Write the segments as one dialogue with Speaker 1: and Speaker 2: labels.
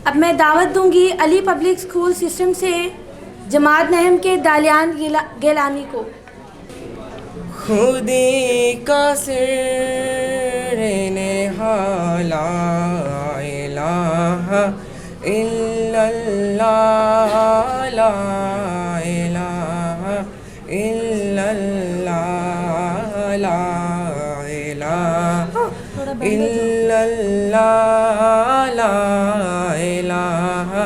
Speaker 1: अब मैं दावत दूंगी अली पब्लिक स्कूल सिस्टम से जमात नहम के दालियान गेलानी को।
Speaker 2: खुदी का सिर हाला इलाहा इल्लल्लाह ला इलाहा इल्लल्लाह ला इलाहा इल्लल्लाह ला इलाहा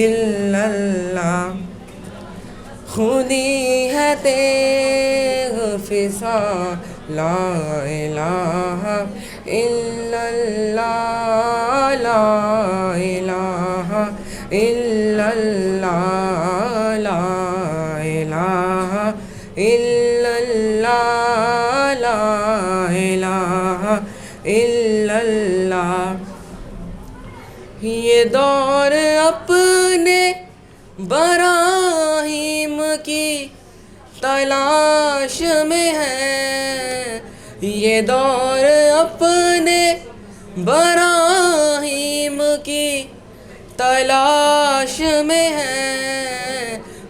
Speaker 2: इल्लल्लाह। खुदी है तेग फिसा ला इलाहा इल्लल्लाह ला इलाहा इल्लल्लाह ला इलाहा इल्लल्लाह ला इलाहा इल्लल्लाह। ये दौर अपने बराहीम की तलाश में है, ये दौर अपने बराहीम की तलाश में है।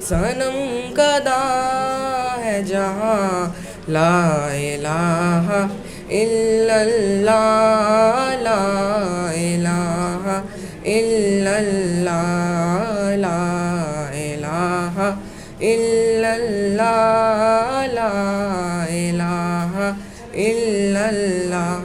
Speaker 2: सनम कदा है जहाँ ला इलाहा इल्लल्लाह ला इलाहा इल्लल्लाह ला इलाहा इल्लल्लाह ला इलाहा इल्लल्लाह।